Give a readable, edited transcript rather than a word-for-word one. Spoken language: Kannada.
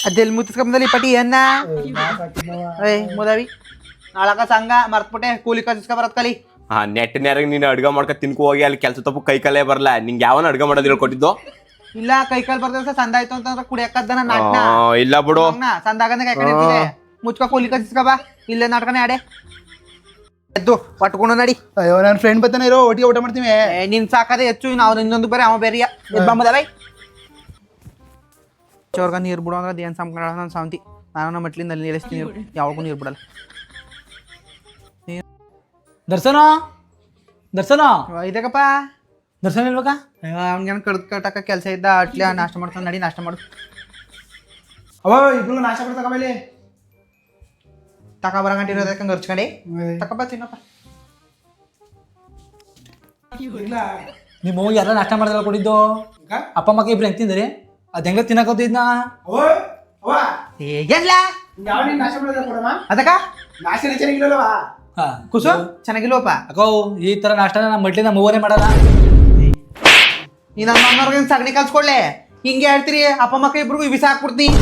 ಅದೆಲ್ಲಿ ಮುತ್ತಿಸ್ಕೊಂಬಂದಲ್ಲಿ ಪಟಿ ಅನ್ನ ಮುದಾವಿ ನಾಳಕ ಸಂಘ ಮರ್ತ್ಬಿಟ್ಟೆ ಕೂಲಿ ಕಲ್ಸ್ಕೊ ಬರತ್ ಕಲಿ. ನೆಟ್ ನೇರಾಗ ನೀನು ಅಡ್ಗೆ ಮಾಡ್ಕೊ ತಿನ್ಕೊ ಹೋಗಿ ಅಲ್ಲಿ ಕೆಲಸ ತಪ್ಪು ಕೈ ಕಾಲೇ ಬರಲ್ಲ. ನಿಂಗೆ ಯಾವನ ಅಡ್ಗೆ ಮಾಡೋದು ಹೇಳ್ಕೊಟ್ಟಿದ್ದು? ಇಲ್ಲ ಕೈ ಕಾಲ್ ಬರ್ತದ ಸಂದ ಆಯ್ತು ಅಂತಂದ್ರೆ ಕುಡಿಯಕ್ಕದ್ದನ ನಾಟಕ ಇಲ್ಲ ಬಿಡು. ಸಂದಾಗಂದ ಕೈ ಕಡೆ ಮುಚ್ಕೊ ಕೂಲಿ ಕಲ್ಸ್ಕೊ ಬಾ. ಇಲ್ಲೇ ನಾಟಕನೇ ಆಡೆ ಎದ್ದು ಪಟ್ಕೊಂಡು ನಡಿ. ಅಯ್ಯೋ ನನ್ನ ಫ್ರೆಂಡ್ ಬರ್ತಾನೆ ಇರೋ, ಒಟ್ಟಿಗೆ ಊಟ ಮಾಡ್ತೀವಿ. ನಿನ್ ಸಾಕದೆ ಹೆಚ್ಚು ನಾವು ಇನ್ನೊಂದು ಬೇರೆ ಅವ ಬೇರೆಯ ಬಂಬದ ಬೈ ಚೋರ್ಗ ನೀರು ಬಿಡೋ ಅಂದ್ರೆ ಏನ್ ಸಂಕಳ ನನ್ನ ಸಾವಂತಿ. ನಾನು ನಮ್ಮ ಮಟ್ಲಿಂದ ಅಲ್ಲಿ ನಿಲ್ಲಿಸ್ತೀನಿ ನೀರು, ಯಾವಾಗೂ ನೀರು ಬಿಡಲ್ಲ. ದರ್ಶನ ದರ್ಶನ ಇದಕ್ಕಪ್ಪ ದರ್ಶನ ಇಲ್ಬೇಕಾ? ಅವ್ನಿಗೇನು ಕಟ್ಟಾಕ ಕೆಲಸ ಇದ್ದ ಅಟ್ಲಿ ನಾಷ್ಟ ಮಾಡ್ತಾನೆ. ನಡಿ ನಾಷ್ಟ ಮಾಡು. ಅವ ಇಬ್ರು ನಾಶ ಬಿಡ್ತಾಕ ಮೇಲೆ ತಕ ಬರ ಗಂಟೆ ಇರೋದಕ್ಕೆ ಹರ್ಚ್ಕೊಂಡಿ ತಕಪ್ಪ ತಿನ್ನಪ್ಪ. ನಿಮ್ಮ ಹೋಗಿ ಎಲ್ಲ ನಾಷ್ಟ ಮಾಡಿದ್ರೆ ಕೊಟ್ಟಿದ್ದು ಅಪ್ಪ ಮಕ್ಕ ಇಬ್ರು ಹೆಂಗ್ ತಿಂದ್ರಿ? ಅದ್ ಹೆಂಗ ತಿನ್ನಕೋತಿದ್ನ? ಏನ್ಲ ನಾಶ ಬಿಡೋದ ಕೊಡಮ್ಮ ಅದಕ್ಕ ನಾಶ ಚೆನ್ನಾಗಿಲ್ಲವಾ ಕುಸು ಚೆನ್ನಾಗಿಲ್ವಪ್ಪ. ಅಕ್ಕೋ ಈ ತರ ನಾಷ್ಟ ನಮ್ಮ ಮಟ್ಲಿಂದ ಮೂವನೇ ಮಾಡಲ್ಲ. ನೀ ನನ್ನ ಅಮ್ಮವ್ರಿಗೆ ಸಗಣಿ ಕಲ್ಸ್ಕೊಡ್ಲೆ ಹಿಂಗೆ ಹೇಳ್ತೀರಿ. ಅಪ್ಪ ಮಕ್ಕ ಇಬ್ರಿಗೂ ಬಿಸಿ ಹಾಕ್ಬಿಡ್ತೀನಿ.